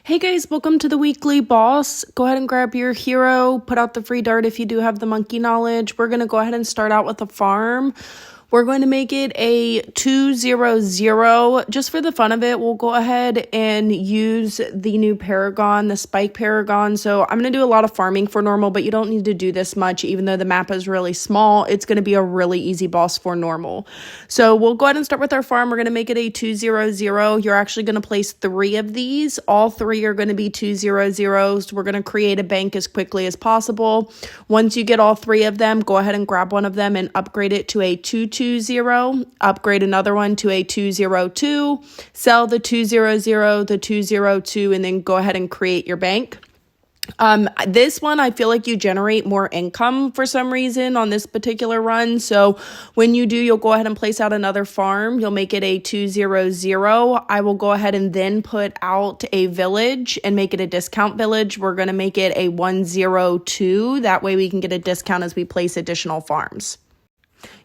Hey guys, welcome to the weekly boss. Go ahead and grab your hero, put out the free dart if you do have the monkey knowledge. We're going to go ahead and start out with a farm. We're going to make it a 2-0-0. Just for the fun of it, we'll go ahead and use the new Paragon, the Spike Paragon. So I'm going to do a lot of farming for normal, but you don't need to do this much. Even though the map is really small, it's going to be a really easy boss for normal. So we'll go ahead and start with our farm. We're going to make it a 2-0-0. You're actually going to place 3 of these. All 3 are going to be 2-0-0s. We're going to create a bank as quickly as possible. Once you get all 3 of them, go ahead and grab one of them and upgrade it to a 2-2-0, upgrade another one to a 2-0-2, sell the 2-0-0, the 2-0-2, and then go ahead and create your bank. This one, I feel like you generate more income for some reason on this particular run. So when you do, you'll go ahead and place out another farm. You'll make it a 2-0-0. I will go ahead and then put out a village and make it a discount village. We're going to make it a 1-0-2. That way we can get a discount as we place additional farms.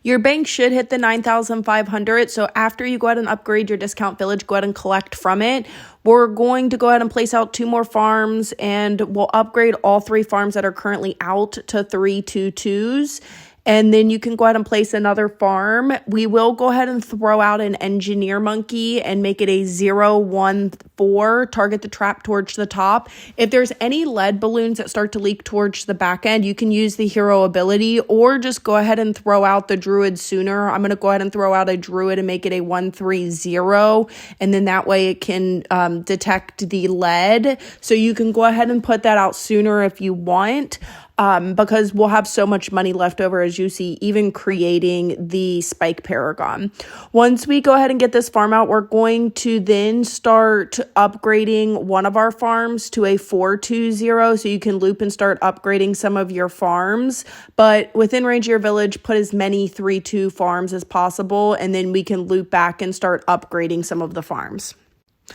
Your bank should hit the 9,500. So after you go ahead and upgrade your discount village, go ahead and collect from it. We're going to go ahead and place out 2 more farms, and we'll upgrade all 3 farms that are currently out to 3-2-2s. And then you can go ahead and place another farm. We will go ahead and throw out an engineer monkey and make it a 0-1-4. Target the trap towards the top. If there's any lead balloons that start to leak towards the back end, you can use the hero ability or just go ahead and throw out the druid sooner. I'm going to go ahead and throw out a druid and make it a 1-3-0. And then that way it can detect the lead. So you can go ahead and put that out sooner if you want. Because we'll have so much money left over, as you see, even creating the Spike Paragon. Once we go ahead and get this farm out, we're going to then start upgrading one of our farms to a 4-2-0, so you can loop and start upgrading some of your farms. But within range of your village, put as many 3-2 farms as possible, and then we can loop back and start upgrading some of the farms.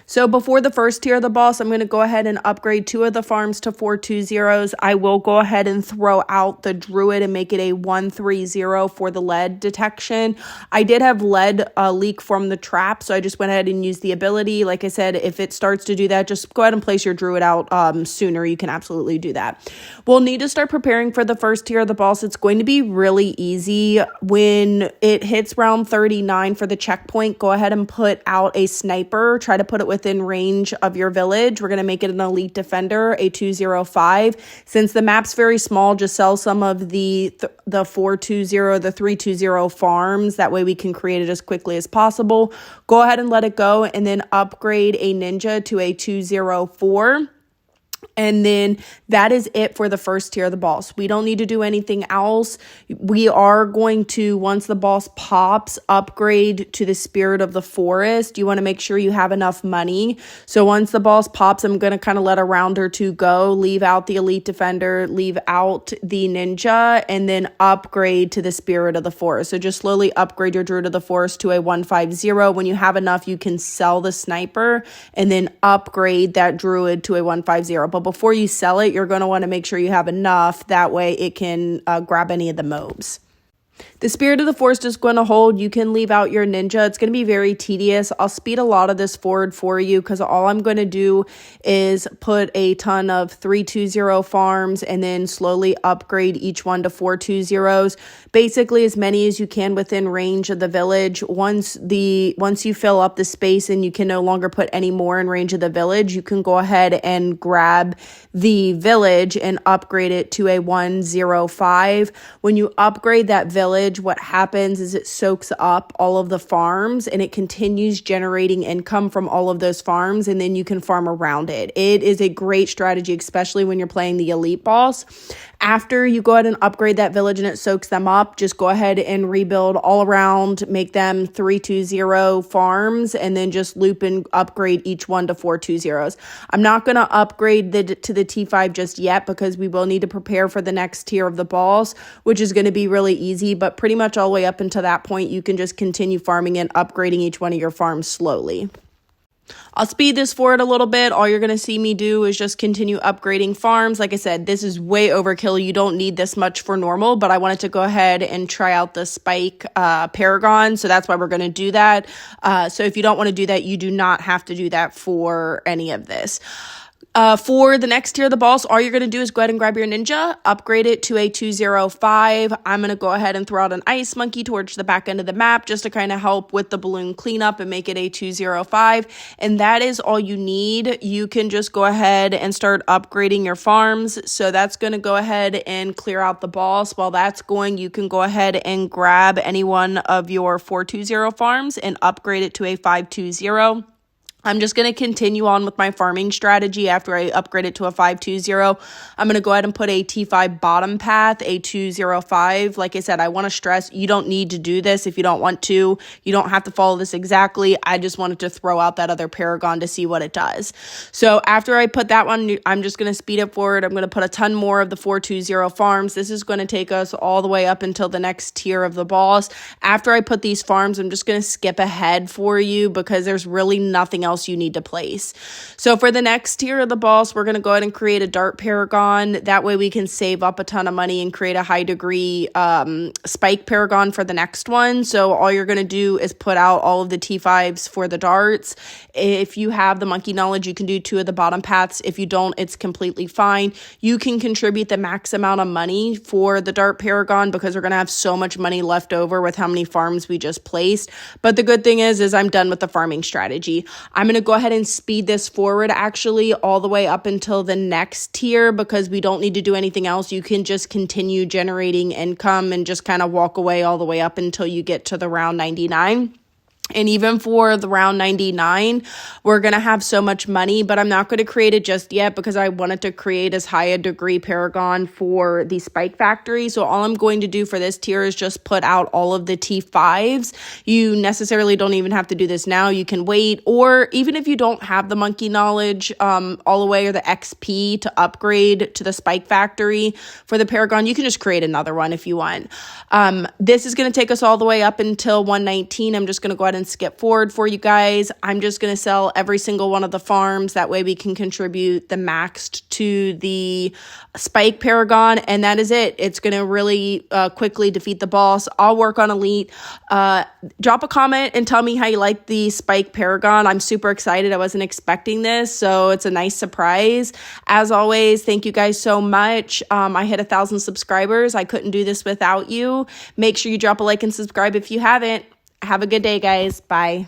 So before the first tier of the boss, I'm going to go ahead and upgrade 2 of the farms to 4-2-0s. I will go ahead and throw out the druid and make it a 1-3-0 for the lead detection. I did have lead leak from the trap, so I just went ahead and used the ability. Like I said, if it starts to do that, just go ahead and place your druid out sooner. You can absolutely do that. We'll need to start preparing for the first tier of the boss. It's going to be really easy. When it hits round 39 for the checkpoint, go ahead and put out a sniper. Try to put it within range of your village. We're going to make it an elite defender, a 2-0-5. Since the map's very small, just sell some of the 4-2-0, the 3-2-0 farms. That way we can create it as quickly as possible. Go ahead and let it go, and then upgrade a ninja to a 2-0-4. And then that is it for the first tier of the boss. We don't need to do anything else. We are going to, once the boss pops, upgrade to the Spirit of the Forest. You want to make sure you have enough money. So once the boss pops, I'm going to kind of let a round or 2 go, leave out the Elite Defender, leave out the Ninja, and then upgrade to the Spirit of the Forest. So just slowly upgrade your Druid of the Forest to a 1-5-0. When you have enough, you can sell the Sniper and then upgrade that Druid to a 1-5-0. But before you sell it, you're going to want to make sure you have enough. That way it can grab any of the mobs. The Spirit of the Forest is going to hold. You can leave out your ninja. It's going to be very tedious. I'll speed a lot of this forward for you because all I'm going to do is put a ton of 3-2-0 farms and then slowly upgrade each one to 4-2-0s. Basically as many as you can within range of the village. Once you fill up the space and you can no longer put any more in range of the village, you can go ahead and grab the village and upgrade it to a 1-0-5. When you upgrade that village, what happens is it soaks up all of the farms and it continues generating income from all of those farms, and then you can farm around it. It is a great strategy, especially when you're playing the elite boss. After you go ahead and upgrade that village and it soaks them up, just go ahead and rebuild all around, make them 3-2-0 farms, and then just loop and upgrade each one to 4-2-0s. I'm not going to upgrade to the T5 just yet because we will need to prepare for the next tier of the boss, which is going to be really easy, but pretty much all the way up until that point, you can just continue farming and upgrading each one of your farms slowly. I'll speed this forward a little bit. All you're going to see me do is just continue upgrading farms. Like I said, this is way overkill. You don't need this much for normal, but I wanted to go ahead and try out the Spike Paragon. So that's why we're going to do that. So if you don't want to do that, you do not have to do that for any of this. For the next tier of the boss, all you're going to do is go ahead and grab your ninja, upgrade it to a 205. I'm going to go ahead and throw out an ice monkey towards the back end of the map just to kind of help with the balloon cleanup and make it a 205. And that is all you need. You can just go ahead and start upgrading your farms. So that's going to go ahead and clear out the boss. While that's going, you can go ahead and grab any one of your 420 farms and upgrade it to a 520. I'm just going to continue on with my farming strategy after I upgrade it to a 520. I'm going to go ahead and put a T5 bottom path, a 205. Like I said, I want to stress you don't need to do this if you don't want to. You don't have to follow this exactly. I just wanted to throw out that other Paragon to see what it does. So after I put that one, I'm just going to speed it forward. I'm going to put a ton more of the 420 farms. This is going to take us all the way up until the next tier of the boss. After I put these farms, I'm just going to skip ahead for you because there's really nothing else you need to place. So for the next tier of the boss, we're going to go ahead and create a dart Paragon. That way we can save up a ton of money and create a high degree spike Paragon for the next one. So all you're going to do is put out all of the T5s for the darts. If you have the monkey knowledge, you can do 2 of the bottom paths. If you don't, it's completely fine. You can contribute the max amount of money for the dart Paragon because we're going to have so much money left over with how many farms we just placed. But the good thing is I'm done with the farming strategy. I'm going to go ahead and speed this forward actually all the way up until the next tier because we don't need to do anything else. You can just continue generating income and just kind of walk away all the way up until you get to the round 99. And even for the round 99, we're going to have so much money, but I'm not going to create it just yet because I wanted to create as high a degree Paragon for the Spike Factory. So all I'm going to do for this tier is just put out all of the T5s. You necessarily don't even have to do this now. You can wait, or even if you don't have the monkey knowledge all the way or the XP to upgrade to the Spike Factory for the Paragon, you can just create another one if you want. This is going to take us all the way up until 119. I'm just going to go ahead and skip forward for you guys. I'm just going to sell every single one of the farms. That way we can contribute the maxed to the Spike Paragon, and that is it. It's going to really quickly defeat the boss. I'll work on Elite. Drop a comment and tell me how you like the Spike Paragon. I'm super excited. I wasn't expecting this, so it's a nice surprise. As always, thank you guys so much. I hit 1,000 subscribers. I couldn't do this without you. Make sure you drop a like and subscribe if you haven't. Have a good day, guys. Bye.